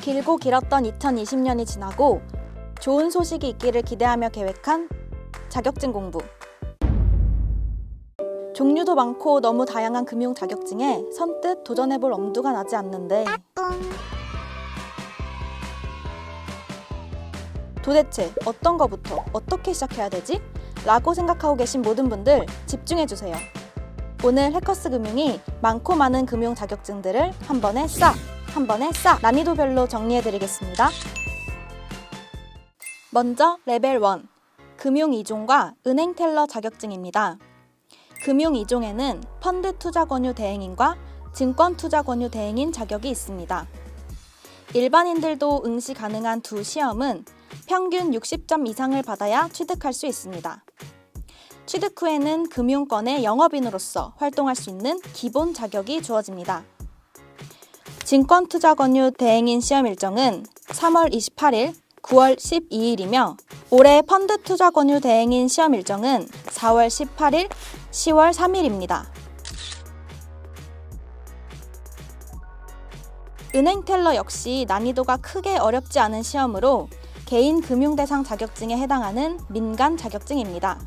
길고 길었던 2020년이 지나고 좋은 소식이 있기를 기대하며 계획한 자격증 공부. 종류도 많고 너무 다양한 금융 자격증에 선뜻 도전해볼 엄두가 나지 않는데 도대체 어떤 거부터 어떻게 시작해야 되지? 라고 생각하고 계신 모든 분들 집중해주세요. 오늘 해커스 금융이 많고 많은 금융 자격증들을 한 번에 싹 난이도별로 정리해드리겠습니다. 먼저 레벨 1, 금융 2종과 은행 텔러 자격증입니다. 금융 2종에는 펀드 투자 권유 대행인과 증권 투자 권유 대행인 자격이 있습니다. 일반인들도 응시 가능한 두 시험은 평균 60점 이상을 받아야 취득할 수 있습니다. 취득 후에는 금융권의 영업인으로서 활동할 수 있는 기본 자격이 주어집니다. 증권 투자 권유 대행인 시험 일정은 3월 28일, 9월 12일이며 올해 펀드 투자 권유 대행인 시험 일정은 4월 18일, 10월 3일입니다. 은행 텔러 역시 난이도가 크게 어렵지 않은 시험으로 개인 금융대상 자격증에 해당하는 민간 자격증입니다.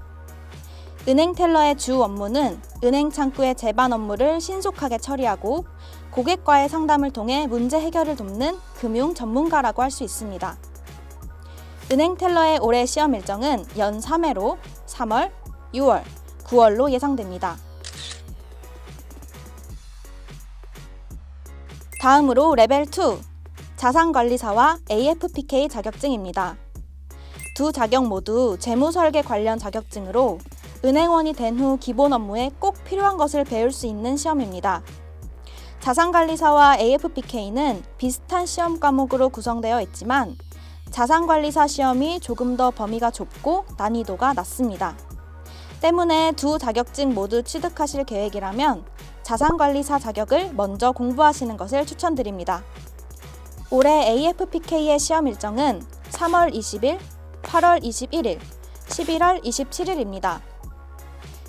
은행 텔러의 주 업무는 은행 창구의 제반 업무를 신속하게 처리하고 고객과의 상담을 통해 문제 해결을 돕는 금융 전문가라고 할 수 있습니다. 은행 텔러의 올해 시험 일정은 연 3회로 3월, 6월, 9월로 예상됩니다. 다음으로 레벨 2, 자산관리사와 AFPK 자격증입니다. 두 자격 모두 재무설계 관련 자격증으로 은행원이 된 후 기본 업무에 꼭 필요한 것을 배울 수 있는 시험입니다. 자산관리사와 AFPK는 비슷한 시험 과목으로 구성되어 있지만 자산관리사 시험이 조금 더 범위가 좁고 난이도가 낮습니다. 때문에 두 자격증 모두 취득하실 계획이라면 자산관리사 자격을 먼저 공부하시는 것을 추천드립니다. 올해 AFPK의 시험 일정은 3월 20일, 8월 21일, 11월 27일입니다.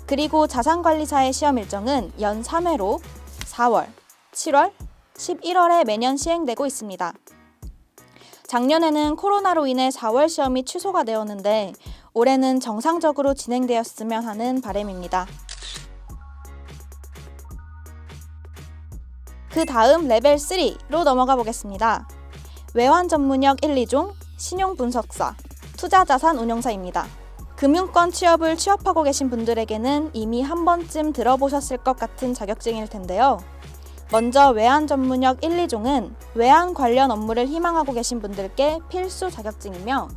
그리고 자산관리사의 시험 일정은 연 3회로 4월, 7월, 11월에 매년 시행되고 있습니다. 작년에는 코로나로 인해 4월 시험이 취소가 되었는데 올해는 정상적으로 진행되었으면 하는 바람입니다. 그 다음 레벨 3로 넘어가 보겠습니다. 외환 전문역 1, 2종, 신용분석사, 투자자산 운용사입니다. 금융권 취업을 취업하고 계신 분들에게는 이미 한 번쯤 들어보셨을 것 같은 자격증일 텐데요. 먼저 외환 전문역 1, 2종은 외환 관련 업무를 희망하고 계신 분들께 필수 자격증이며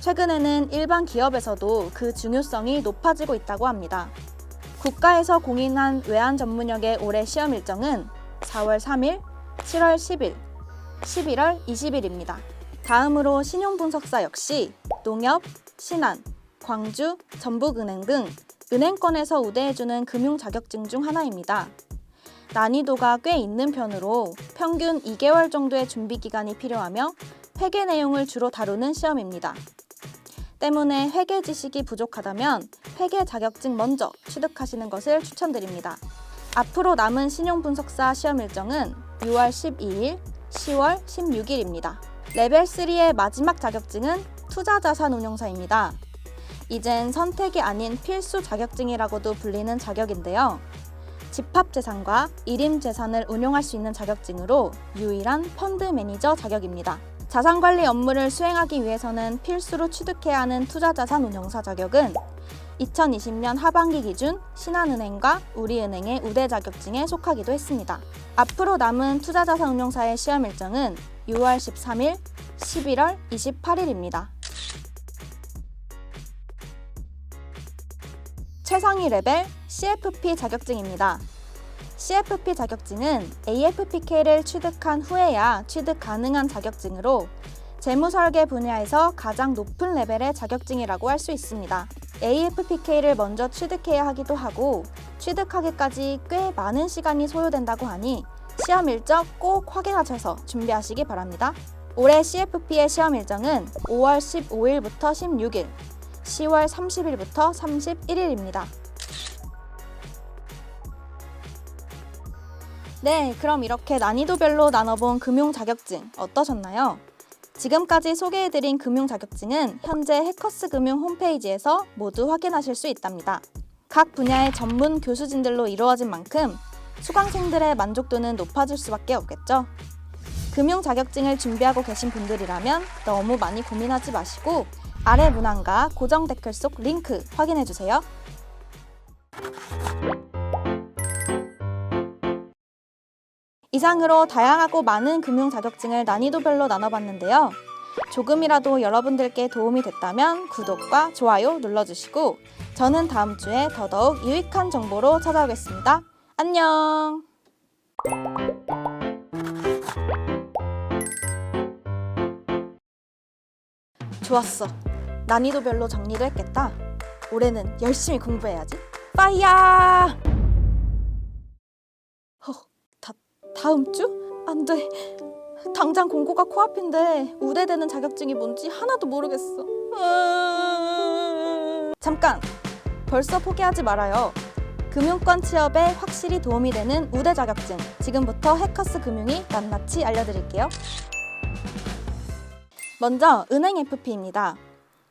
최근에는 일반 기업에서도 그 중요성이 높아지고 있다고 합니다. 국가에서 공인한 외환 전문역의 올해 시험 일정은 4월 3일, 7월 10일, 11월 20일입니다. 다음으로 신용분석사 역시 농협, 신한, 광주, 전북은행 등 은행권에서 우대해주는 금융 자격증 중 하나입니다. 난이도가 꽤 있는 편으로 평균 2개월 정도의 준비 기간이 필요하며 회계 내용을 주로 다루는 시험입니다. 때문에 회계 지식이 부족하다면 회계 자격증 먼저 취득하시는 것을 추천드립니다. 앞으로 남은 신용분석사 시험 일정은 6월 12일, 10월 16일입니다. 레벨 3의 마지막 자격증은 투자자산운용사입니다. 이젠 선택이 아닌 필수 자격증이라고도 불리는 자격인데요. 집합재산과 일임재산을 운용할 수 있는 자격증으로 유일한 펀드 매니저 자격입니다. 자산관리 업무를 수행하기 위해서는 필수로 취득해야 하는 투자자산 운용사 자격은 2020년 하반기 기준 신한은행과 우리은행의 우대 자격증에 속하기도 했습니다. 앞으로 남은 투자자산 운용사의 시험 일정은 6월 13일, 11월 28일입니다. 최상위 레벨 CFP 자격증입니다. CFP 자격증은 AFPK를 취득한 후에야 취득 가능한 자격증으로 재무설계 분야에서 가장 높은 레벨의 자격증이라고 할 수 있습니다. AFPK를 먼저 취득해야 하기도 하고 취득하기까지 꽤 많은 시간이 소요된다고 하니 시험 일정 꼭 확인하셔서 준비하시기 바랍니다. 올해 CFP의 시험 일정은 5월 15일부터 16일, 10월 30일부터 31일입니다. 네, 그럼 이렇게 난이도별로 나눠본 금융 자격증 어떠셨나요? 지금까지 소개해드린 금융 자격증은 현재 해커스 금융 홈페이지에서 모두 확인하실 수 있답니다. 각 분야의 전문 교수진들로 이루어진 만큼 수강생들의 만족도는 높아질 수밖에 없겠죠. 금융 자격증을 준비하고 계신 분들이라면 너무 많이 고민하지 마시고 아래 문항과 고정 댓글 속 링크 확인해주세요. 이상으로 다양하고 많은 금융 자격증을 난이도별로 나눠봤는데요. 조금이라도 여러분들께 도움이 됐다면 구독과 좋아요 눌러주시고 저는 다음 주에 더더욱 유익한 정보로 찾아오겠습니다. 안녕! 좋았어. 난이도별로 정리도 했겠다. 올해는 열심히 공부해야지. 파이야! 다음 주? 안 돼. 당장 공고가 코앞인데 우대되는 자격증이 뭔지 하나도 모르겠어. 잠깐! 벌써 포기하지 말아요. 금융권 취업에 확실히 도움이 되는 우대 자격증. 지금부터 해커스 금융이 낱낱이 알려드릴게요. 먼저 은행 FP입니다.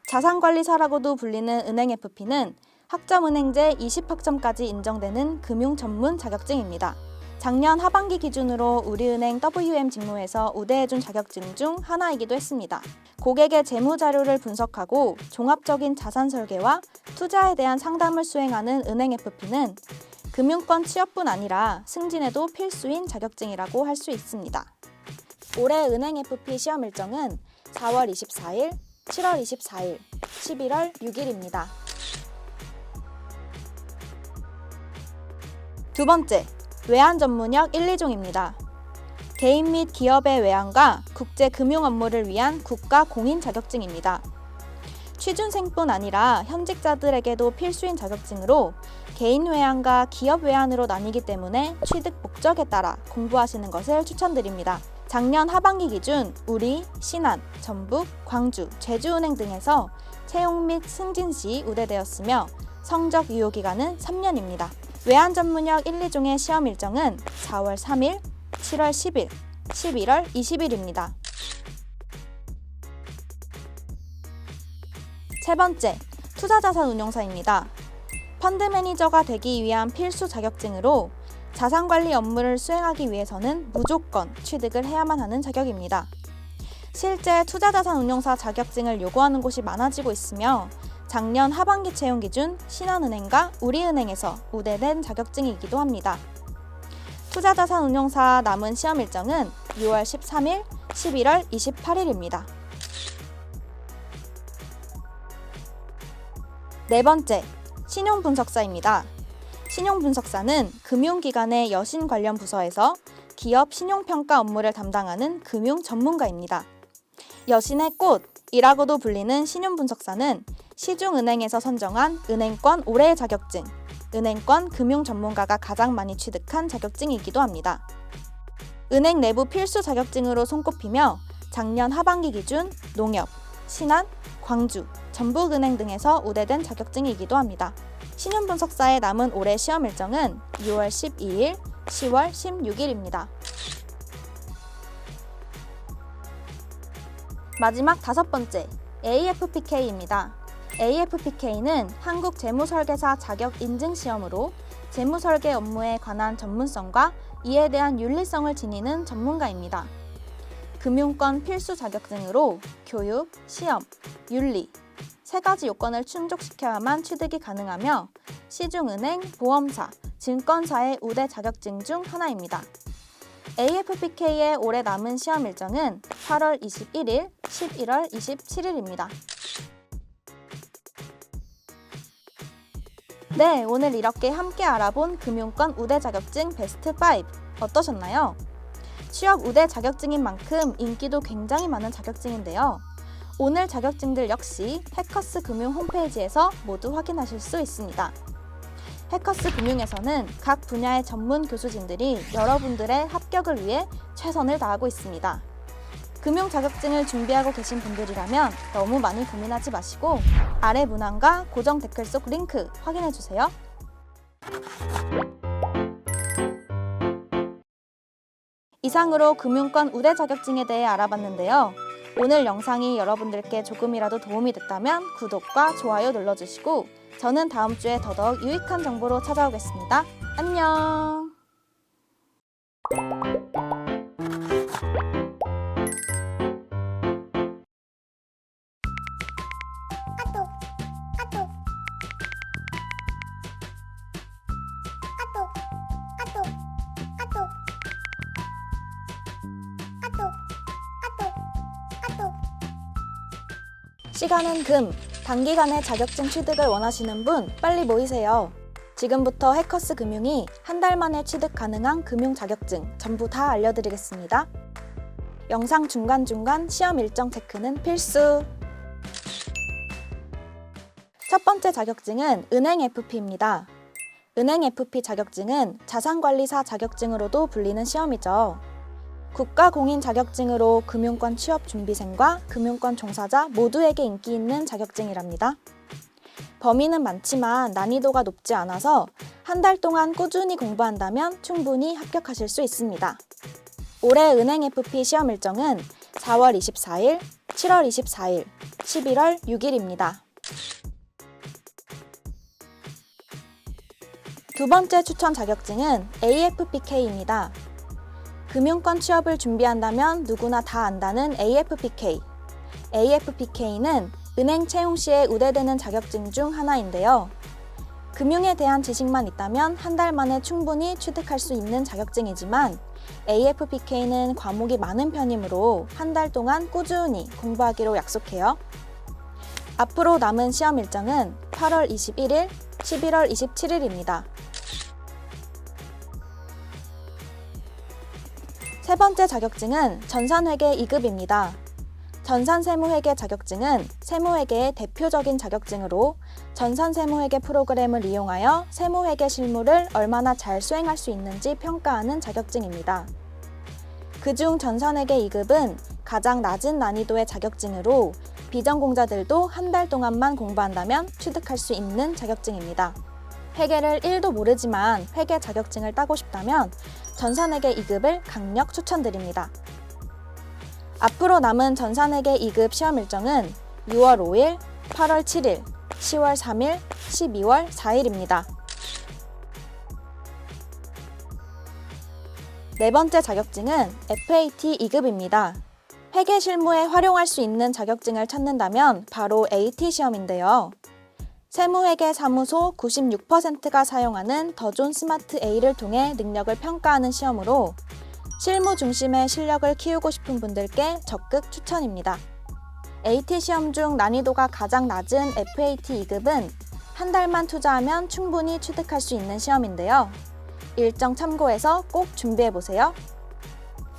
자산관리사라고도 불리는 은행 FP는 학점은행제 20학점까지 인정되는 금융 전문 자격증입니다. 작년 하반기 기준으로 우리은행 WM 직무에서 우대해준 자격증 중 하나이기도 했습니다. 고객의 재무 자료를 분석하고 종합적인 자산 설계와 투자에 대한 상담을 수행하는 은행 FP는 금융권 취업뿐 아니라 승진에도 필수인 자격증이라고 할 수 있습니다. 올해 은행 FP 시험 일정은 4월 24일, 7월 24일, 11월 6일입니다. 두 번째, 외환 전문역 1, 2종입니다. 개인 및 기업의 외환과 국제 금융 업무를 위한 국가 공인 자격증입니다. 취준생뿐 아니라 현직자들에게도 필수인 자격증으로 개인 외환과 기업 외환으로 나뉘기 때문에 취득 목적에 따라 공부하시는 것을 추천드립니다. 작년 하반기 기준 우리, 신한, 전북, 광주, 제주은행 등에서 채용 및 승진 시 우대되었으며 성적 유효 기간은 3년입니다. 외환 전문역 1, 2종의 시험 일정은 4월 3일, 7월 10일, 11월 20일입니다. 세 번째, 투자자산운용사입니다. 펀드 매니저가 되기 위한 필수 자격증으로 자산관리 업무를 수행하기 위해서는 무조건 취득을 해야만 하는 자격입니다. 실제 투자자산운용사 자격증을 요구하는 곳이 많아지고 있으며 작년 하반기 채용 기준 신한은행과 우리은행에서 우대된 자격증이기도 합니다. 투자자산운용사 남은 시험 일정은 6월 13일, 11월 28일입니다. 네 번째, 신용분석사입니다. 신용분석사는 금융기관의 여신 관련 부서에서 기업 신용평가 업무를 담당하는 금융 전문가입니다. 여신의 꽃이라고도 불리는 신용분석사는 시중은행에서 선정한 은행권 올해의 자격증, 은행권 금융 전문가가 가장 많이 취득한 자격증이기도 합니다. 은행 내부 필수 자격증으로 손꼽히며 작년 하반기 기준 농협, 신한, 광주, 전북은행 등에서 우대된 자격증이기도 합니다. 신용분석사의 남은 올해 시험 일정은 6월 12일, 10월 16일입니다. 마지막 다섯 번째, AFPK입니다. AFPK는 한국재무설계사 자격 인증 시험으로 재무설계 업무에 관한 전문성과 이에 대한 윤리성을 지니는 전문가입니다. 금융권 필수 자격증으로 교육, 시험, 윤리, 세 가지 요건을 충족시켜야만 취득이 가능하며 시중은행, 보험사, 증권사의 우대 자격증 중 하나입니다. AFPK의 올해 남은 시험 일정은 8월 21일, 11월 27일입니다. 네, 오늘 이렇게 함께 알아본 금융권 우대 자격증 베스트 5 어떠셨나요? 취업 우대 자격증인 만큼 인기도 굉장히 많은 자격증인데요. 오늘 자격증들 역시 해커스 금융 홈페이지에서 모두 확인하실 수 있습니다. 해커스 금융에서는 각 분야의 전문 교수진들이 여러분들의 합격을 위해 최선을 다하고 있습니다. 금융 자격증을 준비하고 계신 분들이라면 너무 많이 고민하지 마시고 아래 문항과 고정 댓글 속 링크 확인해주세요. 이상으로 금융권 우대 자격증에 대해 알아봤는데요. 오늘 영상이 여러분들께 조금이라도 도움이 됐다면 구독과 좋아요 눌러주시고 저는 다음 주에 더더욱 유익한 정보로 찾아오겠습니다. 안녕! 시간은 금, 단기간에 자격증 취득을 원하시는 분 빨리 모이세요. 지금부터 해커스 금융이 한 달 만에 취득 가능한 금융 자격증 전부 다 알려드리겠습니다. 영상 중간중간 시험 일정 체크는 필수! 첫 번째 자격증은 은행 FP입니다. 은행 FP 자격증은 자산관리사 자격증으로도 불리는 시험이죠. 국가공인 자격증으로 금융권 취업 준비생과 금융권 종사자 모두에게 인기 있는 자격증이랍니다. 범위는 많지만 난이도가 높지 않아서 한 달 동안 꾸준히 공부한다면 충분히 합격하실 수 있습니다. 올해 은행 FP 시험 일정은 4월 24일, 7월 24일, 11월 6일입니다. 두 번째 추천 자격증은 AFPK입니다. 금융권 취업을 준비한다면 누구나 다 안다는 AFPK. AFPK는 은행 채용 시에 우대되는 자격증 중 하나인데요. 금융에 대한 지식만 있다면 한 달 만에 충분히 취득할 수 있는 자격증이지만 AFPK는 과목이 많은 편이므로 한 달 동안 꾸준히 공부하기로 약속해요. 앞으로 남은 시험 일정은 8월 21일, 11월 27일입니다. 세 번째 자격증은 전산회계 2급입니다. 전산세무회계 자격증은 세무회계의 대표적인 자격증으로 전산세무회계 프로그램을 이용하여 세무회계 실무를 얼마나 잘 수행할 수 있는지 평가하는 자격증입니다. 그중 전산회계 2급은 가장 낮은 난이도의 자격증으로 비전공자들도 한 달 동안만 공부한다면 취득할 수 있는 자격증입니다. 회계를 1도 모르지만 회계 자격증을 따고 싶다면 전산회계 2급을 강력 추천드립니다. 앞으로 남은 전산회계 2급 시험 일정은 6월 5일, 8월 7일, 10월 3일, 12월 4일입니다. 네 번째 자격증은 FAT 2급입니다. 회계 실무에 활용할 수 있는 자격증을 찾는다면 바로 AT 시험인데요. 세무회계 사무소 96%가 사용하는 더존 스마트 A를 통해 능력을 평가하는 시험으로 실무 중심의 실력을 키우고 싶은 분들께 적극 추천입니다. AT 시험 중 난이도가 가장 낮은 FAT 2급은 한 달만 투자하면 충분히 취득할 수 있는 시험인데요. 일정 참고해서 꼭 준비해보세요.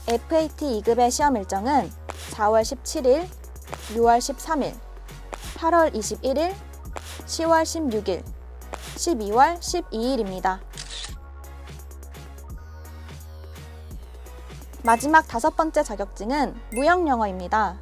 FAT 2급의 시험 일정은 4월 17일, 6월 13일, 8월 21일, 10월 16일, 12월 12일입니다. 마지막 다섯 번째 자격증은 무역영어입니다.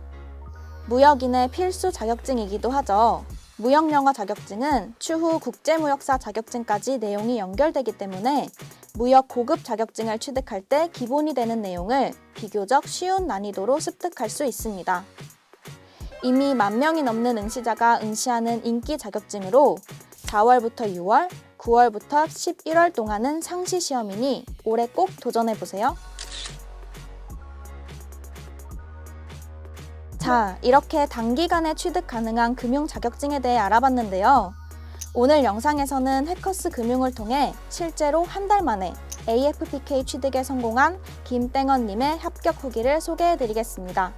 무역인의 필수 자격증이기도 하죠. 무역영어 자격증은 추후 국제무역사 자격증까지 내용이 연결되기 때문에 무역 고급 자격증을 취득할 때 기본이 되는 내용을 비교적 쉬운 난이도로 습득할 수 있습니다. 이미 10,000명이 넘는 응시자가 응시하는 인기 자격증으로 4월부터 6월, 9월부터 11월 동안은 상시 시험이니 올해 꼭 도전해보세요. 자, 이렇게 단기간에 취득 가능한 금융 자격증에 대해 알아봤는데요. 오늘 영상에서는 해커스 금융을 통해 실제로 한 달 만에 AFPK 취득에 성공한 김땡헌님의 합격 후기를 소개해드리겠습니다.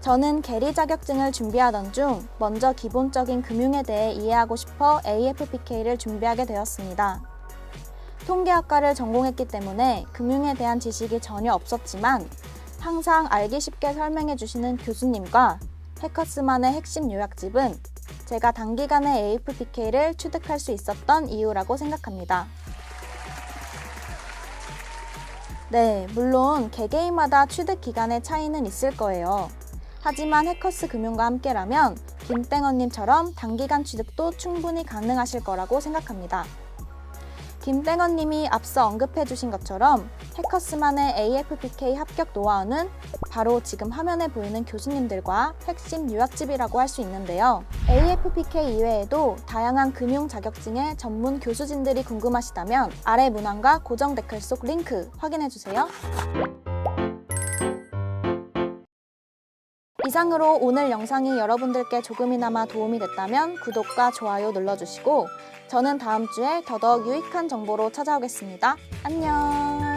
저는 계리 자격증을 준비하던 중 먼저 기본적인 금융에 대해 이해하고 싶어 AFPK를 준비하게 되었습니다. 통계학과를 전공했기 때문에 금융에 대한 지식이 전혀 없었지만 항상 알기 쉽게 설명해 주시는 교수님과 해커스만의 핵심 요약집은 제가 단기간에 AFPK를 취득할 수 있었던 이유라고 생각합니다. 네, 물론 개개인마다 취득 기간의 차이는 있을 거예요. 하지만 해커스 금융과 함께라면 김땡헌님처럼 단기간 취득도 충분히 가능하실 거라고 생각합니다. 김땡헌님이 앞서 언급해주신 것처럼 해커스만의 AFPK 합격 노하우는 바로 지금 화면에 보이는 교수님들과 핵심 요약집이라고 할 수 있는데요. AFPK 이외에도 다양한 금융 자격증의 전문 교수진들이 궁금하시다면 아래 문항과 고정 댓글 속 링크 확인해주세요. 이상으로 오늘 영상이 여러분들께 조금이나마 도움이 됐다면 구독과 좋아요 눌러주시고 저는 다음 주에 더더욱 유익한 정보로 찾아오겠습니다. 안녕.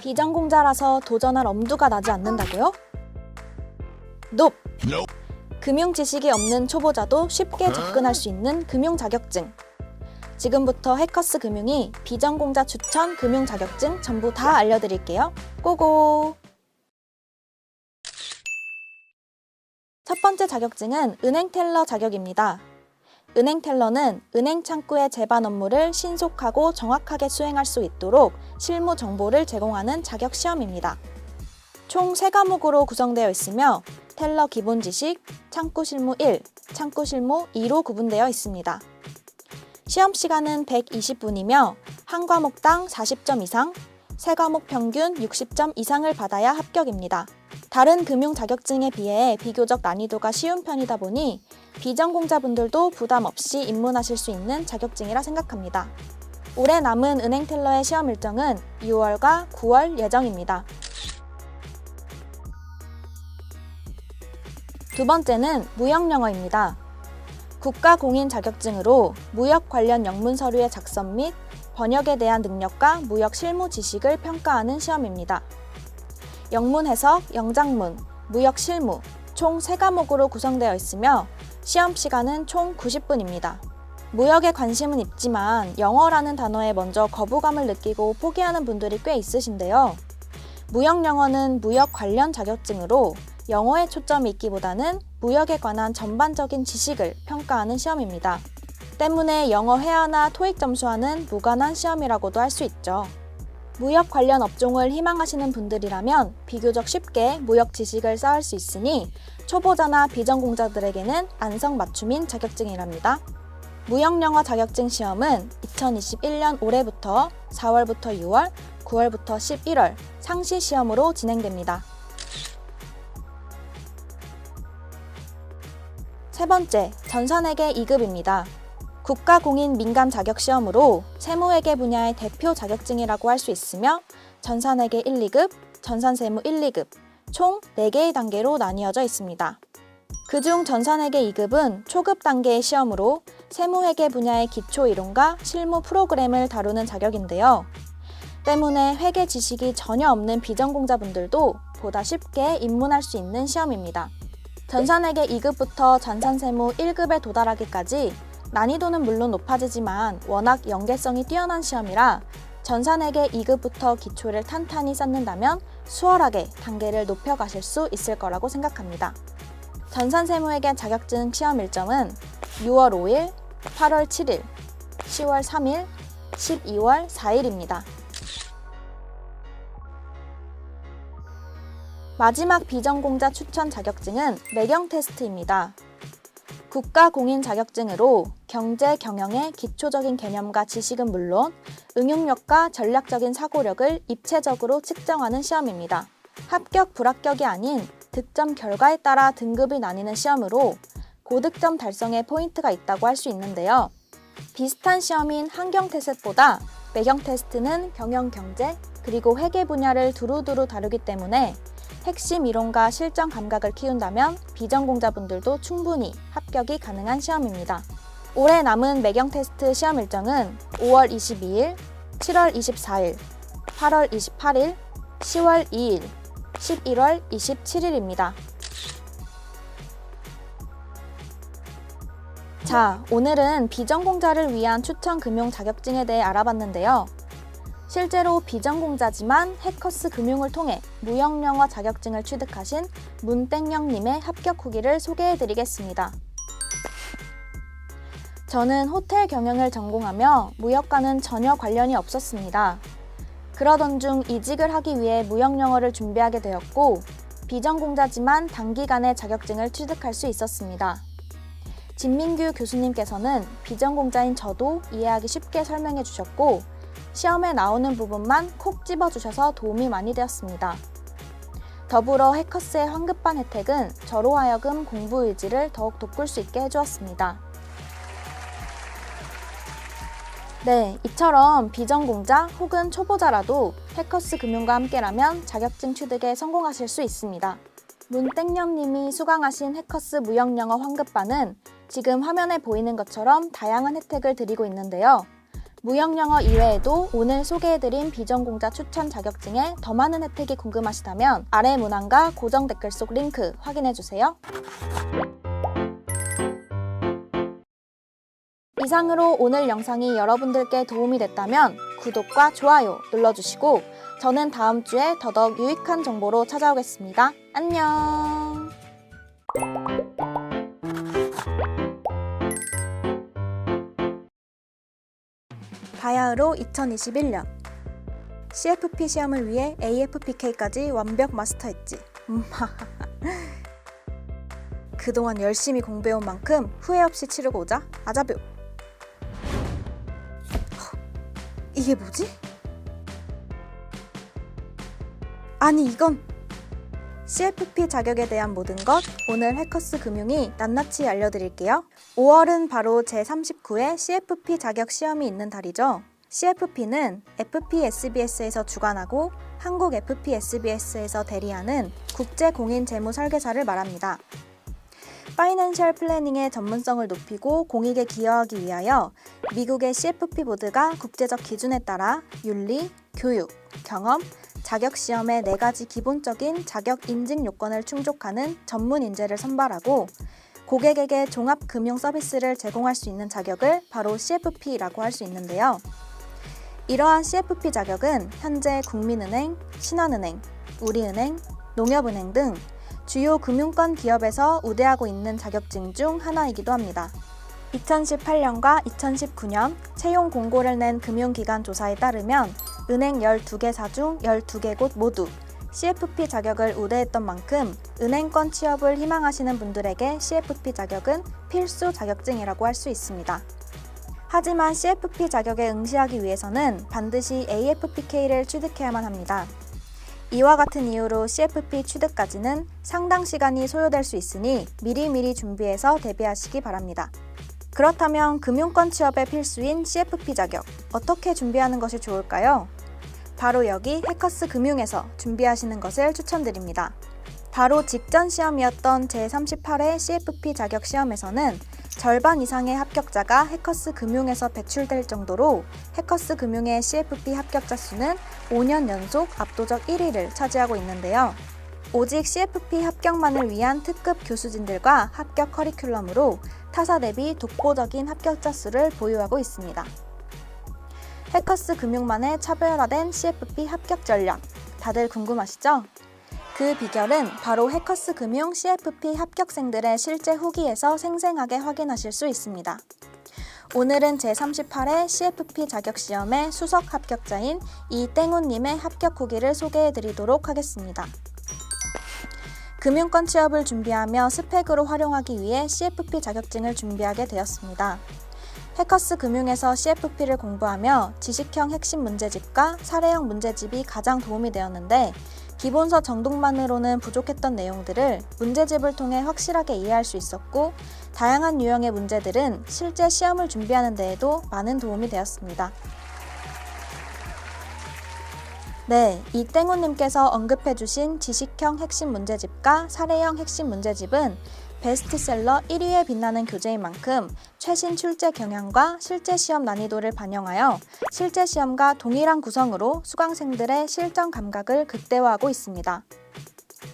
비전공자라서 도전할 엄두가 나지 않는다고요? Nope. 금융 지식이 없는 초보자도 쉽게 접근할 수 있는 금융 자격증. 지금부터 해커스 금융이 비전공자 추천 금융 자격증 전부 다 알려드릴게요. 고고! 첫 번째 자격증은 은행 텔러 자격입니다. 은행 텔러는 은행 창구의 제반 업무를 신속하고 정확하게 수행할 수 있도록 실무 정보를 제공하는 자격 시험입니다. 총 3과목으로 구성되어 있으며 텔러 기본 지식, 창구 실무 1, 창구 실무 2로 구분되어 있습니다. 시험 시간은 120분이며 한 과목당 40점 이상, 3과목 평균 60점 이상을 받아야 합격입니다. 다른 금융 자격증에 비해 비교적 난이도가 쉬운 편이다 보니 비전공자분들도 부담 없이 입문하실 수 있는 자격증이라 생각합니다. 올해 남은 은행 텔러의 시험 일정은 6월과 9월 예정입니다. 두 번째는 무역영어입니다. 국가공인 자격증으로 무역 관련 영문 서류의 작성 및 번역에 대한 능력과 무역 실무 지식을 평가하는 시험입니다. 영문 해석, 영장문, 무역 실무 총 3과목으로 구성되어 있으며 시험 시간은 총 90분입니다. 무역에 관심은 있지만 영어라는 단어에 먼저 거부감을 느끼고 포기하는 분들이 꽤 있으신데요. 무역 영어는 무역 관련 자격증으로 영어에 초점이 있기보다는 무역에 관한 전반적인 지식을 평가하는 시험입니다. 때문에 영어 회화나 토익 점수와는 무관한 시험이라고도 할 수 있죠. 무역 관련 업종을 희망하시는 분들이라면 비교적 쉽게 무역 지식을 쌓을 수 있으니 초보자나 비전공자들에게는 안성맞춤인 자격증이랍니다. 무역영어 자격증 시험은 2021년 올해부터 4월부터 6월, 9월부터 11월 상시 시험으로 진행됩니다. 세 번째, 전산회계 2급입니다. 국가공인 민감 자격 시험으로 세무회계 분야의 대표 자격증이라고 할 수 있으며 전산회계 1, 2급, 전산세무 1, 2급 총 4개의 단계로 나뉘어져 있습니다. 그중 전산회계 2급은 초급 단계의 시험으로 세무회계 분야의 기초 이론과 실무 프로그램을 다루는 자격인데요. 때문에 회계 지식이 전혀 없는 비전공자분들도 보다 쉽게 입문할 수 있는 시험입니다. 전산회계 2급부터 전산세무 1급에 도달하기까지 난이도는 물론 높아지지만 워낙 연계성이 뛰어난 시험이라 전산회계 2급부터 기초를 탄탄히 쌓는다면 수월하게 단계를 높여가실 수 있을 거라고 생각합니다. 전산세무회계 자격증 시험 일정은 6월 5일, 8월 7일, 10월 3일, 12월 4일입니다. 마지막 비전공자 추천 자격증은 매경 테스트입니다. 국가공인 자격증으로 경제, 경영의 기초적인 개념과 지식은 물론 응용력과 전략적인 사고력을 입체적으로 측정하는 시험입니다. 합격, 불합격이 아닌 득점 결과에 따라 등급이 나뉘는 시험으로 고득점 달성에 포인트가 있다고 할 수 있는데요. 비슷한 시험인 한경 테스트보다 매경 테스트는 경영, 경제, 그리고 회계 분야를 두루두루 다루기 때문에 핵심 이론과 실전 감각을 키운다면 비전공자분들도 충분히 합격이 가능한 시험입니다. 올해 남은 매경 테스트 시험 일정은 5월 22일, 7월 24일, 8월 28일, 10월 2일, 11월 27일입니다. 자, 오늘은 비전공자를 위한 추천 금융 자격증에 대해 알아봤는데요. 실제로 비전공자지만 해커스 금융을 통해 무역영어 자격증을 취득하신 문땡영님의 합격 후기를 소개해드리겠습니다. 저는 호텔 경영을 전공하며 무역과는 전혀 관련이 없었습니다. 그러던 중 이직을 하기 위해 무역영어를 준비하게 되었고 비전공자지만 단기간에 자격증을 취득할 수 있었습니다. 진민규 교수님께서는 비전공자인 저도 이해하기 쉽게 설명해 주셨고 시험에 나오는 부분만 콕 집어주셔서 도움이 많이 되었습니다. 더불어 해커스의 환급반 혜택은 저로 하여금 공부 의지를 더욱 돋굴 수 있게 해주었습니다. 네, 이처럼 비전공자 혹은 초보자라도 해커스 금융과 함께라면 자격증 취득에 성공하실 수 있습니다. 문땡념님이 수강하신 해커스 무역영어 환급반은 지금 화면에 보이는 것처럼 다양한 혜택을 드리고 있는데요. 무역영어 이외에도 오늘 소개해드린 비전공자 추천 자격증에 더 많은 혜택이 궁금하시다면 아래 문항과 고정 댓글 속 링크 확인해주세요. 이상으로 오늘 영상이 여러분들께 도움이 됐다면 구독과 좋아요 눌러주시고 저는 다음 주에 더더욱 유익한 정보로 찾아오겠습니다. 안녕! 바야흐로 2021년 CFP 시험을 위해 AFPK까지 완벽 마스터했지. 그동안 열심히 공부해온 만큼 후회 없이 치르고 오자. 아자뷰. 이게 뭐지? 아니 이건 CFP 자격에 대한 모든 것 오늘 해커스 금융이 낱낱이 알려드릴게요. 5월은 바로 제39회 CFP 자격 시험이 있는 달이죠. CFP는 FPSBS에서 주관하고 한국 FPSBS에서 대리하는 국제공인재무설계사를 말합니다. 파이낸셜 플래닝의 전문성을 높이고 공익에 기여하기 위하여 미국의 CFP 보드가 국제적 기준에 따라 윤리, 교육, 경험, 자격시험의 4가지 기본적인 자격 인증 요건을 충족하는 전문 인재를 선발하고 고객에게 종합금융 서비스를 제공할 수 있는 자격을 바로 CFP라고 할 수 있는데요. 이러한 CFP 자격은 현재 국민은행, 신한은행, 우리은행, 농협은행 등 주요 금융권 기업에서 우대하고 있는 자격증 중 하나이기도 합니다. 2018년과 2019년 채용 공고를 낸 금융기관 조사에 따르면 은행 12개사 중 12개 곳 모두 CFP 자격을 우대했던 만큼 은행권 취업을 희망하시는 분들에게 CFP 자격은 필수 자격증이라고 할 수 있습니다. 하지만 CFP 자격에 응시하기 위해서는 반드시 AFPK를 취득해야만 합니다. 이와 같은 이유로 CFP 취득까지는 상당 시간이 소요될 수 있으니 미리미리 준비해서 대비하시기 바랍니다. 그렇다면 금융권 취업에 필수인 CFP 자격, 어떻게 준비하는 것이 좋을까요? 바로 여기 해커스 금융에서 준비하시는 것을 추천드립니다. 바로 직전 시험이었던 제38회 CFP 자격 시험에서는 절반 이상의 합격자가 해커스 금융에서 배출될 정도로 해커스 금융의 CFP 합격자 수는 5년 연속 압도적 1위를 차지하고 있는데요. 오직 CFP 합격만을 위한 특급 교수진들과 합격 커리큘럼으로 타사 대비 독보적인 합격자 수를 보유하고 있습니다. 해커스 금융만의 차별화된 CFP 합격 전략, 다들 궁금하시죠? 그 비결은 바로 해커스 금융 CFP 합격생들의 실제 후기에서 생생하게 확인하실 수 있습니다. 오늘은 제38회 CFP 자격시험의 수석 합격자인 이땡훈님의 합격 후기를 소개해드리도록 하겠습니다. 금융권 취업을 준비하며 스펙으로 활용하기 위해 CFP 자격증을 준비하게 되었습니다. 해커스 금융에서 CFP를 공부하며 지식형 핵심 문제집과 사례형 문제집이 가장 도움이 되었는데 기본서 정독만으로는 부족했던 내용들을 문제집을 통해 확실하게 이해할 수 있었고 다양한 유형의 문제들은 실제 시험을 준비하는 데에도 많은 도움이 되었습니다. 네, 이땡훈님께서 언급해주신 지식형 핵심 문제집과 사례형 핵심 문제집은 베스트셀러 1위에 빛나는 교재인 만큼 최신 출제 경향과 실제 시험 난이도를 반영하여 실제 시험과 동일한 구성으로 수강생들의 실전 감각을 극대화하고 있습니다.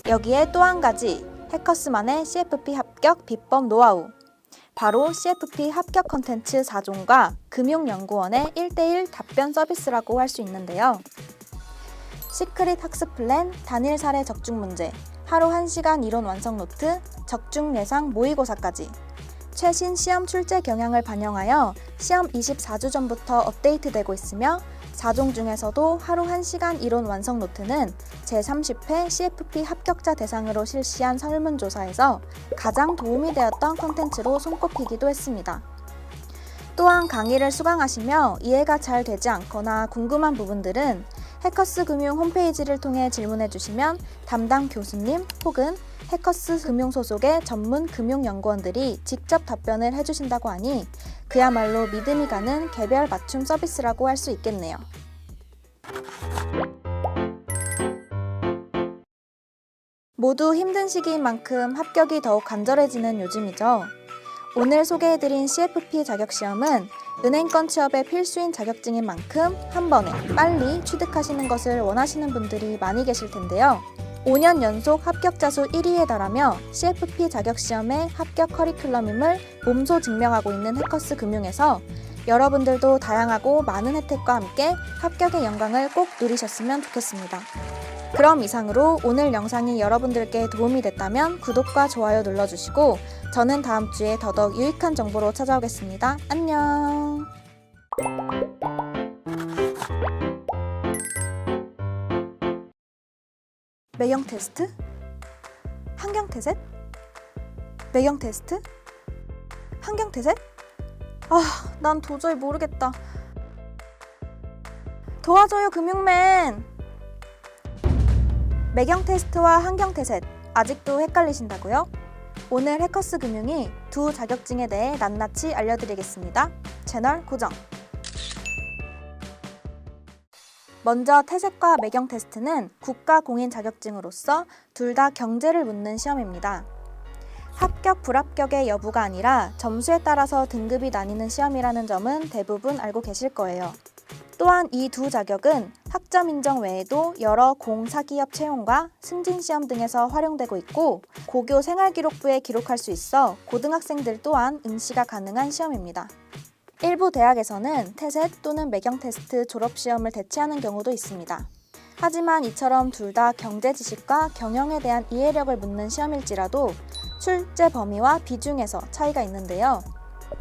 여기에 또 한 가지 해커스만의 CFP 합격 비법 노하우. 바로 CFP 합격 컨텐츠 4종과 금융연구원의 1:1 답변 서비스라고 할 수 있는데요. 시크릿 학습 플랜, 단일 사례 적중 문제, 하루 1시간 이론 완성 노트, 적중 예상 모의고사까지 최신 시험 출제 경향을 반영하여 시험 24주 전부터 업데이트되고 있으며 4종 중에서도 하루 1시간 이론 완성 노트는 제30회 CFP 합격자 대상으로 실시한 설문조사에서 가장 도움이 되었던 콘텐츠로 손꼽히기도 했습니다. 또한 강의를 수강하시며 이해가 잘 되지 않거나 궁금한 부분들은 해커스 금융 홈페이지를 통해 질문해 주시면 담당 교수님 혹은 해커스 금융 소속의 전문 금융연구원들이 직접 답변을 해주신다고 하니 그야말로 믿음이 가는 개별 맞춤 서비스라고 할 수 있겠네요. 모두 힘든 시기인 만큼 합격이 더욱 간절해지는 요즘이죠. 오늘 소개해드린 CFP 자격시험은 은행권 취업의 필수인 자격증인 만큼 한 번에 빨리 취득하시는 것을 원하시는 분들이 많이 계실 텐데요. 5년 연속 합격자 수 1위에 달하며 CFP 자격시험의 합격 커리큘럼임을 몸소 증명하고 있는 해커스 금융에서 여러분들도 다양하고 많은 혜택과 함께 합격의 영광을 꼭 누리셨으면 좋겠습니다. 그럼 이상으로 오늘 영상이 여러분들께 도움이 됐다면 구독과 좋아요 눌러주시고 저는 다음 주에 더더욱 유익한 정보로 찾아오겠습니다. 안녕! 매경 테스트? 환경 태셋? 매경 테스트? 환경 태셋? 난 도저히 모르겠다. 도와줘요, 금융맨! 매경 테스트와 환경 태셋, 아직도 헷갈리신다고요? 오늘 해커스 금융이 두 자격증에 대해 낱낱이 알려드리겠습니다. 채널 고정! 먼저 태셋과 매경 테스트는 국가 공인 자격증으로서 둘 다 경제를 묻는 시험입니다. 합격, 불합격의 여부가 아니라 점수에 따라서 등급이 나뉘는 시험이라는 점은 대부분 알고 계실 거예요. 또한 이 두 자격은 학점 인정 외에도 여러 공사기업 채용과 승진시험 등에서 활용되고 있고 고교 생활기록부에 기록할 수 있어 고등학생들 또한 응시가 가능한 시험입니다. 일부 대학에서는 태셋 또는 매경 테스트 졸업시험을 대체하는 경우도 있습니다. 하지만 이처럼 둘 다 경제 지식과 경영에 대한 이해력을 묻는 시험일지라도 출제 범위와 비중에서 차이가 있는데요.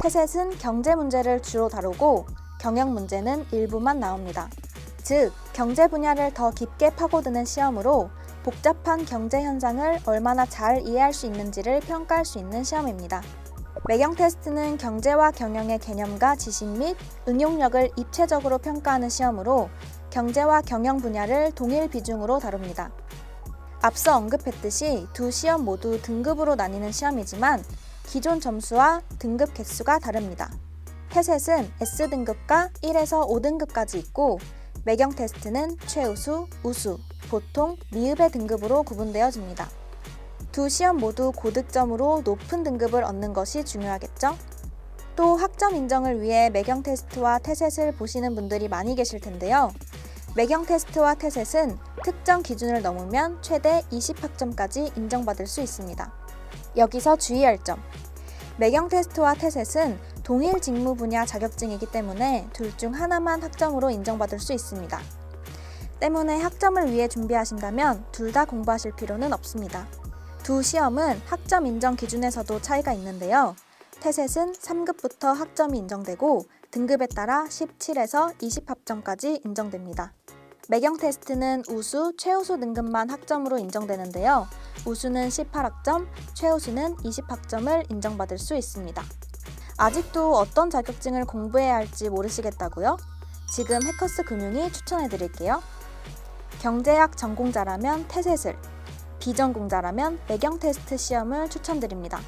태셋은 경제 문제를 주로 다루고 경영 문제는 일부만 나옵니다. 즉, 경제 분야를 더 깊게 파고드는 시험으로 복잡한 경제 현상을 얼마나 잘 이해할 수 있는지를 평가할 수 있는 시험입니다. 매경 테스트는 경제와 경영의 개념과 지식 및 응용력을 입체적으로 평가하는 시험으로 경제와 경영 분야를 동일 비중으로 다룹니다. 앞서 언급했듯이 두 시험 모두 등급으로 나뉘는 시험이지만 기존 점수와 등급 개수가 다릅니다. 태셋은 S등급과 1에서 5등급까지 있고 매경 테스트는 최우수, 우수, 보통, 미흡의 등급으로 구분되어집니다. 두 시험 모두 고득점으로 높은 등급을 얻는 것이 중요하겠죠? 또 학점 인정을 위해 매경 테스트와 태셋을 보시는 분들이 많이 계실 텐데요. 매경 테스트와 태셋은 특정 기준을 넘으면 최대 20학점까지 인정받을 수 있습니다. 여기서 주의할 점. 매경 테스트와 태셋은 동일 직무 분야 자격증이기 때문에 둘 중 하나만 학점으로 인정받을 수 있습니다. 때문에 학점을 위해 준비하신다면 둘 다 공부하실 필요는 없습니다. 두 시험은 학점 인정 기준에서도 차이가 있는데요. 태셋은 3급부터 학점이 인정되고 등급에 따라 17에서 20학점까지 인정됩니다. 매경 테스트는 우수, 최우수 등급만 학점으로 인정되는데요. 우수는 18학점, 최우수는 20학점을 인정받을 수 있습니다. 아직도 어떤 자격증을 공부해야 할지 모르시겠다고요? 지금 해커스 금융이 추천해드릴게요. 경제학 전공자라면 태셋을, 비전공자라면 매경 테스트 시험을 추천드립니다.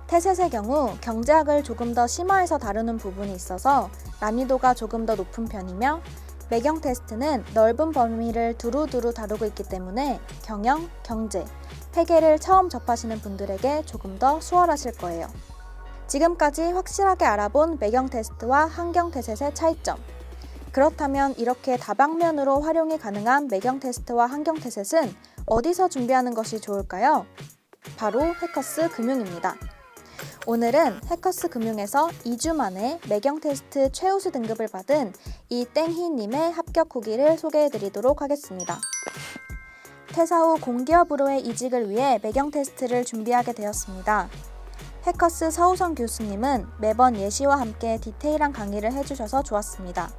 태셋의 경우 경제학을 조금 더 심화해서 다루는 부분이 있어서 난이도가 조금 더 높은 편이며 매경 테스트는 넓은 범위를 두루두루 다루고 있기 때문에 경영, 경제, 회계를 처음 접하시는 분들에게 조금 더 수월하실 거예요. 지금까지 확실하게 알아본 매경 테스트와 환경 태셋의 차이점. 그렇다면 이렇게 다방면으로 활용이 가능한 매경 테스트와 환경 태셋은 어디서 준비하는 것이 좋을까요? 바로 해커스 금융입니다. 오늘은 해커스 금융에서 2주 만에 매경 테스트 최우수 등급을 받은 이땡희님의 합격 후기를 소개해드리도록 하겠습니다. 퇴사 후 공기업으로의 이직을 위해 매경 테스트를 준비하게 되었습니다. 해커스 서우성 교수님은 매번 예시와 함께 디테일한 강의를 해주셔서 좋았습니다.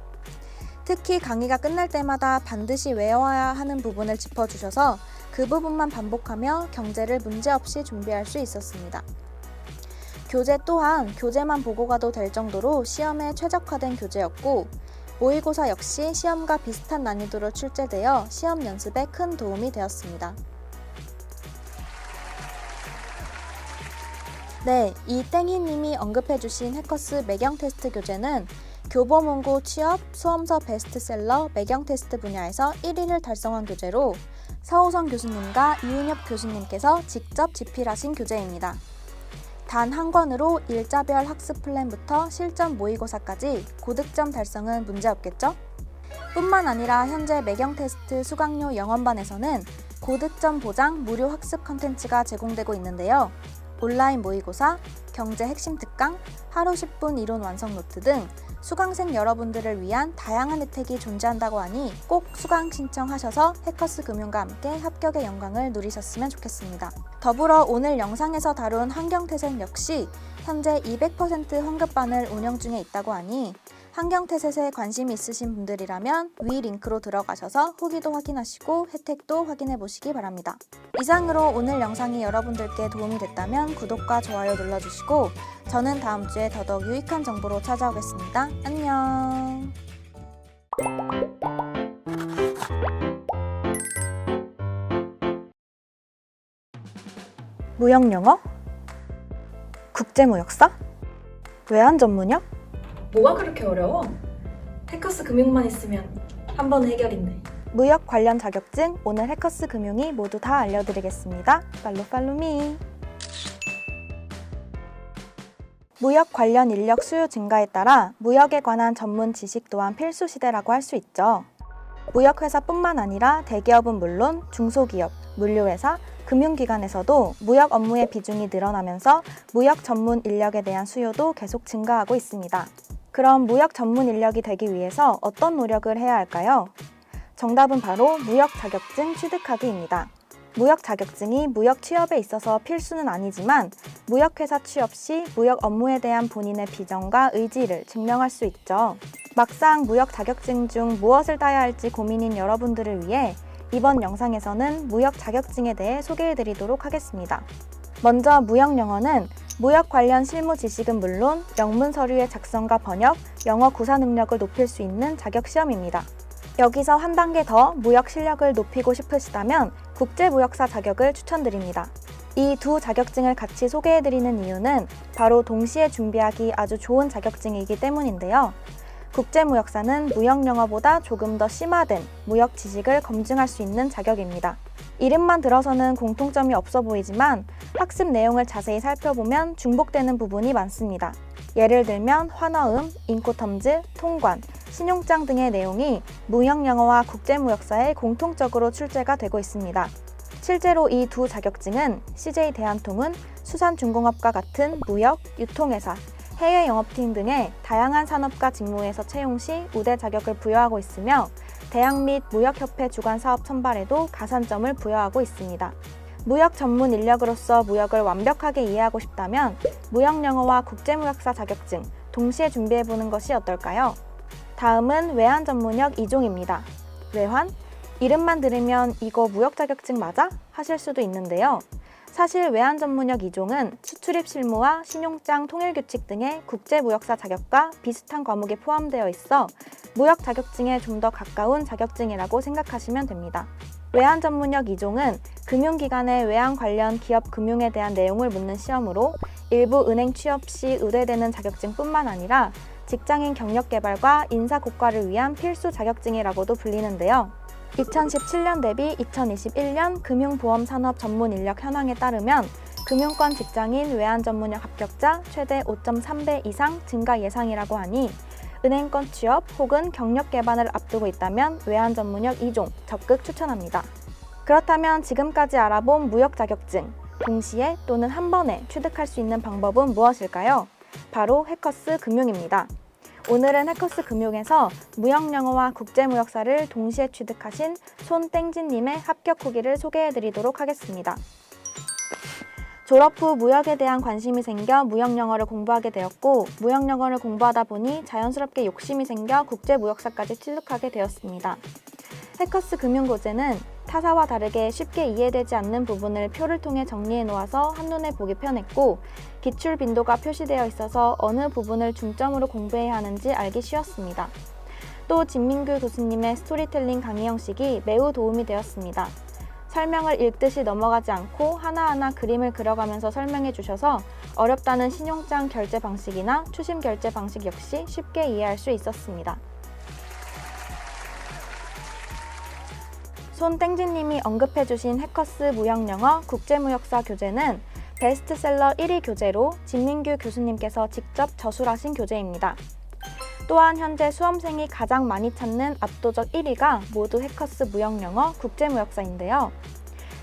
특히 강의가 끝날 때마다 반드시 외워야 하는 부분을 짚어주셔서 그 부분만 반복하며 경제를 문제없이 준비할 수 있었습니다. 교재 또한 교재만 보고 가도 될 정도로 시험에 최적화된 교재였고 모의고사 역시 시험과 비슷한 난이도로 출제되어 시험 연습에 큰 도움이 되었습니다. 네, 이땡희님이 언급해주신 해커스 매경 테스트 교재는 교보문고 취업 수험서 베스트셀러 매경 테스트 분야에서 1위를 달성한 교재로 서우성 교수님과 이윤엽 교수님께서 직접 집필하신 교재입니다. 단 한 권으로 일자별 학습 플랜부터 실전 모의고사까지 고득점 달성은 문제없겠죠? 뿐만 아니라 현재 매경 테스트 수강료 영원반에서는 고득점 보장 무료 학습 컨텐츠가 제공되고 있는데요. 온라인 모의고사, 경제 핵심 특강, 하루 10분 이론 완성 노트 등 수강생 여러분들을 위한 다양한 혜택이 존재한다고 하니 꼭 수강 신청하셔서 해커스 금융과 함께 합격의 영광을 누리셨으면 좋겠습니다. 더불어 오늘 영상에서 다룬 환경태셋 역시 현재 200% 환급반을 운영 중에 있다고 하니 환경태셋에 관심이 있으신 분들이라면 위 링크로 들어가셔서 후기도 확인하시고 혜택도 확인해 보시기 바랍니다. 이상으로 오늘 영상이 여러분들께 도움이 됐다면 구독과 좋아요 눌러주시고 저는 다음 주에 더더욱 유익한 정보로 찾아오겠습니다. 안녕. 무역영어? 국제무역사? 외환전문역? 뭐가 그렇게 어려워? 해커스 금융만 있으면 한 번 해결인데. 무역 관련 자격증 오늘 해커스 금융이 모두 다 알려드리겠습니다. 팔로미. 무역 관련 인력 수요 증가에 따라 무역에 관한 전문 지식 또한 필수 시대라고 할 수 있죠. 무역회사뿐만 아니라 대기업은 물론 중소기업, 물류회사, 금융기관에서도 무역 업무의 비중이 늘어나면서 무역 전문 인력에 대한 수요도 계속 증가하고 있습니다. 그럼 무역 전문 인력이 되기 위해서 어떤 노력을 해야 할까요? 정답은 바로 무역 자격증 취득하기입니다. 무역 자격증이 무역 취업에 있어서 필수는 아니지만 무역회사 취업 시 무역 업무에 대한 본인의 비전과 의지를 증명할 수 있죠. 막상 무역 자격증 중 무엇을 따야 할지 고민인 여러분들을 위해 이번 영상에서는 무역 자격증에 대해 소개해드리도록 하겠습니다. 먼저 무역영어는 무역 관련 실무 지식은 물론 영문 서류의 작성과 번역, 영어 구사 능력을 높일 수 있는 자격시험입니다. 여기서 한 단계 더 무역 실력을 높이고 싶으시다면 국제무역사 자격을 추천드립니다. 이 두 자격증을 같이 소개해드리는 이유는 바로 동시에 준비하기 아주 좋은 자격증이기 때문인데요. 국제무역사는 무역영어보다 조금 더 심화된 무역 지식을 검증할 수 있는 자격입니다. 이름만 들어서는 공통점이 없어 보이지만 학습 내용을 자세히 살펴보면 중복되는 부분이 많습니다. 예를 들면 환어음, 인코텀즈, 통관, 신용장 등의 내용이 무역영어와 국제무역사에 공통적으로 출제가 되고 있습니다. 실제로 이 두 자격증은 CJ대한통운, 수산중공업과 같은 무역, 유통회사, 해외 영업팀 등의 다양한 산업과 직무에서 채용 시 우대 자격을 부여하고 있으며 대학 및 무역협회 주관 사업 선발에도 가산점을 부여하고 있습니다. 무역 전문 인력으로서 무역을 완벽하게 이해하고 싶다면 무역영어와 국제무역사 자격증 동시에 준비해보는 것이 어떨까요? 다음은 외환전문역 2종입니다. 외환? 이름만 들으면 이거 무역 자격증 맞아? 하실 수도 있는데요. 사실 외환전문역 2종은 수출입 실무와 신용장 통일규칙 등의 국제무역사 자격과 비슷한 과목이 포함되어 있어 무역 자격증에 좀 더 가까운 자격증이라고 생각하시면 됩니다. 외환전문역 2종은 금융기관의 외환 관련 기업 금융에 대한 내용을 묻는 시험으로 일부 은행 취업 시 의뢰되는 자격증뿐만 아니라 직장인 경력 개발과 인사 고과를 위한 필수 자격증이라고도 불리는데요. 2017년 대비 2021년 금융보험산업 전문 인력 현황에 따르면 금융권 직장인 외환전문역 합격자 최대 5.3배 이상 증가 예상이라고 하니 은행권 취업 혹은 경력 개발을 앞두고 있다면 외환전문역 2종 적극 추천합니다. 그렇다면 지금까지 알아본 무역 자격증, 동시에 또는 한 번에 취득할 수 있는 방법은 무엇일까요? 바로 해커스 금융입니다. 오늘은 해커스 금융에서 무역영어와 국제무역사를 동시에 취득하신 손땡진님의 합격 후기를 소개해드리도록 하겠습니다. 졸업 후 무역에 대한 관심이 생겨 무역영어를 공부하게 되었고, 무역영어를 공부하다 보니 자연스럽게 욕심이 생겨 국제무역사까지 취득하게 되었습니다. 해커스 금융고제는 타사와 다르게 쉽게 이해되지 않는 부분을 표를 통해 정리해 놓아서 한눈에 보기 편했고, 기출 빈도가 표시되어 있어서 어느 부분을 중점으로 공부해야 하는지 알기 쉬웠습니다. 또 진민규 교수님의 스토리텔링 강의 형식이 매우 도움이 되었습니다. 설명을 읽듯이 넘어가지 않고 하나하나 그림을 그려가면서 설명해 주셔서 어렵다는 신용장 결제 방식이나 추심 결제 방식 역시 쉽게 이해할 수 있었습니다. 손땡진님이 언급해주신 해커스 무역영어 국제무역사 교재는 베스트셀러 1위 교재로 진민규 교수님께서 직접 저술하신 교재입니다. 또한 현재 수험생이 가장 많이 찾는 압도적 1위가 모두 해커스 무역영어 국제무역사인데요.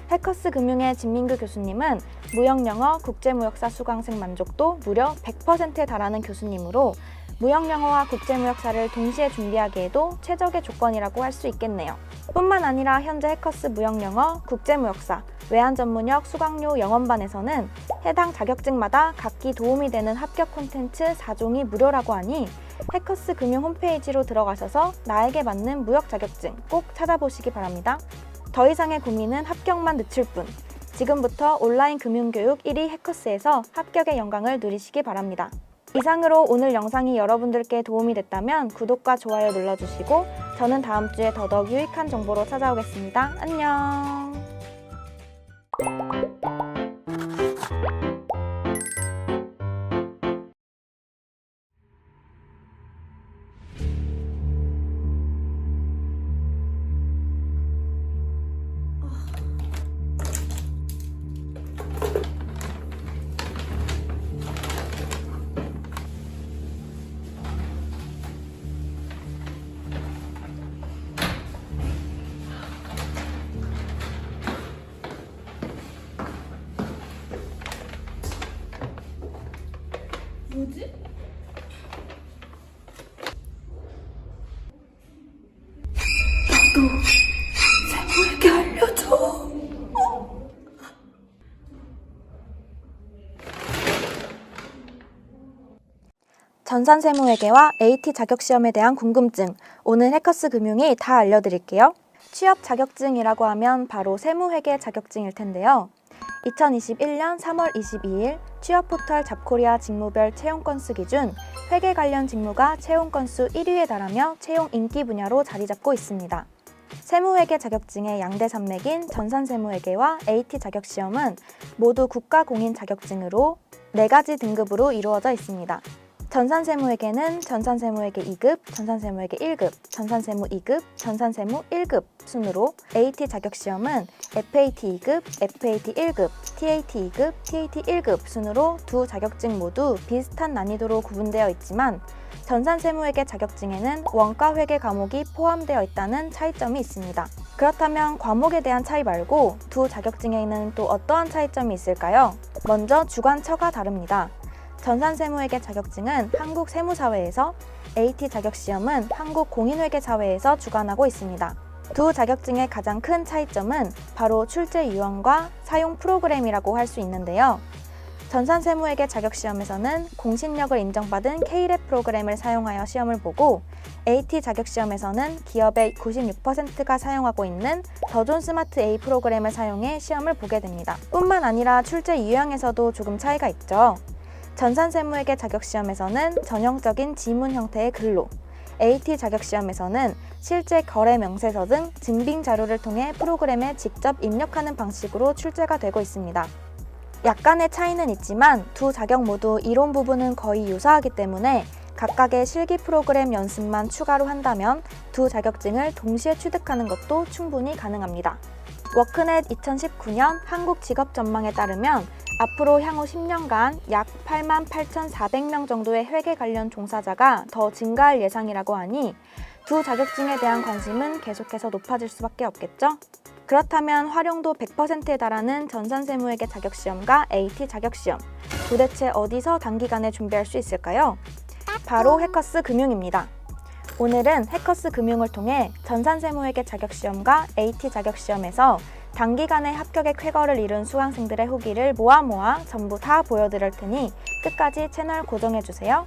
해커스 금융의 진민규 교수님은 무역영어 국제무역사 수강생 만족도 무려 100%에 달하는 교수님으로 무역영어와 국제무역사를 동시에 준비하기에도 최적의 조건이라고 할 수 있겠네요. 뿐만 아니라 현재 해커스 무역영어 국제무역사 외환전문역 수강료 영원반에서는 해당 자격증마다 각기 도움이 되는 합격 콘텐츠 4종이 무료라고 하니 해커스 금융 홈페이지로 들어가셔서 나에게 맞는 무역 자격증 꼭 찾아보시기 바랍니다. 더 이상의 고민은 합격만 늦출 뿐. 지금부터 온라인 금융교육 1위 해커스에서 합격의 영광을 누리시기 바랍니다. 이상으로 오늘 영상이 여러분들께 도움이 됐다면 구독과 좋아요 눌러주시고 저는 다음 주에 더더욱 유익한 정보로 찾아오겠습니다. 안녕. 뭐지? 나도 세모에게 알려줘. 전산세무회계와 AT 자격시험에 대한 궁금증, 오늘 해커스 금융이 다 알려드릴게요. 취업 자격증이라고 하면 바로 세무회계 자격증일 텐데요. 2021년 3월 22일 취업 포털 잡코리아 직무별 채용 건수 기준 회계 관련 직무가 채용 건수 1위에 달하며 채용 인기 분야로 자리 잡고 있습니다. 세무회계 자격증의 양대 산맥인 전산세무회계와 AT 자격시험은 모두 국가공인 자격증으로 4가지 등급으로 이루어져 있습니다. 전산세무회계는 전산세무회계 2급, 전산세무회계 1급, 전산세무 2급, 전산세무 1급 순으로 AT 자격시험은 FAT 2급, FAT 1급, TAT 2급, TAT 1급 순으로 두 자격증 모두 비슷한 난이도로 구분되어 있지만 전산세무회계 자격증에는 원가회계 과목이 포함되어 있다는 차이점이 있습니다. 그렇다면 과목에 대한 차이 말고 두 자격증에는 또 어떠한 차이점이 있을까요? 먼저 주관처가 다릅니다. 전산세무회계 자격증은 한국세무사회에서, AT 자격시험은 한국공인회계사회에서 주관하고 있습니다. 두 자격증의 가장 큰 차이점은 바로 출제 유형과 사용 프로그램이라고 할 수 있는데요. 전산세무회계 자격시험에서는 공신력을 인정받은 K랩 프로그램을 사용하여 시험을 보고, AT 자격시험에서는 기업의 96%가 사용하고 있는 더존 스마트 A 프로그램을 사용해 시험을 보게 됩니다. 뿐만 아니라 출제 유형에서도 조금 차이가 있죠. 전산세무회계 자격시험에서는 전형적인 지문 형태의 글로, AT 자격시험에서는 실제 거래 명세서 등 증빙 자료를 통해 프로그램에 직접 입력하는 방식으로 출제가 되고 있습니다. 약간의 차이는 있지만 두 자격 모두 이론 부분은 거의 유사하기 때문에 각각의 실기 프로그램 연습만 추가로 한다면 두 자격증을 동시에 취득하는 것도 충분히 가능합니다. 워크넷 2019년 한국직업전망에 따르면 앞으로 향후 10년간 약 88,400명 정도의 회계 관련 종사자가 더 증가할 예상이라고 하니 두 자격증에 대한 관심은 계속해서 높아질 수밖에 없겠죠? 그렇다면 활용도 100%에 달하는 전산세무회계 자격시험과 AT 자격시험, 도대체 어디서 단기간에 준비할 수 있을까요? 바로 해커스 금융입니다. 오늘은 해커스 금융을 통해 전산세무회계 자격시험과 AT 자격시험에서 단기간에 합격의 쾌거를 이룬 수강생들의 후기를 모아 전부 다 보여드릴 테니 끝까지 채널 고정해주세요.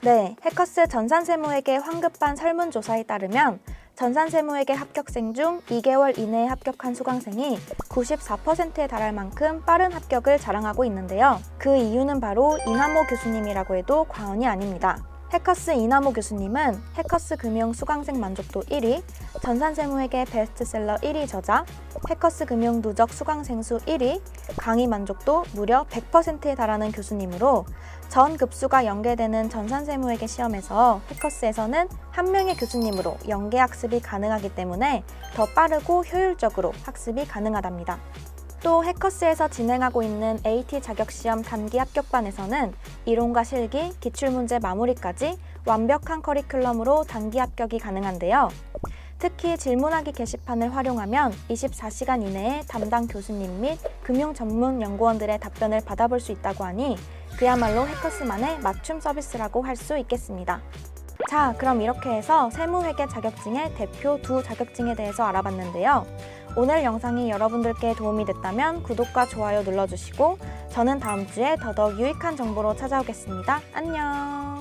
네, 해커스 전산세무회계 환급반 설문조사에 따르면 전산세무회계 합격생 중 2개월 이내에 합격한 수강생이 94%에 달할 만큼 빠른 합격을 자랑하고 있는데요. 그 이유는 바로 이남호 교수님이라고 해도 과언이 아닙니다. 해커스 이남호 교수님은 해커스 금융 수강생 만족도 1위, 전산세무회계 베스트셀러 1위 저자, 해커스 금융 누적 수강생 수 1위, 강의 만족도 무려 100%에 달하는 교수님으로 전 급수가 연계되는 전산세무회계 시험에서 해커스에서는 한 명의 교수님으로 연계 학습이 가능하기 때문에 더 빠르고 효율적으로 학습이 가능하답니다. 또 해커스에서 진행하고 있는 AT 자격시험 단기 합격반에서는 이론과 실기, 기출문제 마무리까지 완벽한 커리큘럼으로 단기 합격이 가능한데요. 특히 질문하기 게시판을 활용하면 24시간 이내에 담당 교수님 및 금융 전문 연구원들의 답변을 받아볼 수 있다고 하니 그야말로 해커스만의 맞춤 서비스라고 할 수 있겠습니다. 자, 그럼 이렇게 해서 세무회계 자격증의 대표 두 자격증에 대해서 알아봤는데요. 오늘 영상이 여러분들께 도움이 됐다면 구독과 좋아요 눌러주시고 저는 다음 주에 더더욱 유익한 정보로 찾아오겠습니다. 안녕!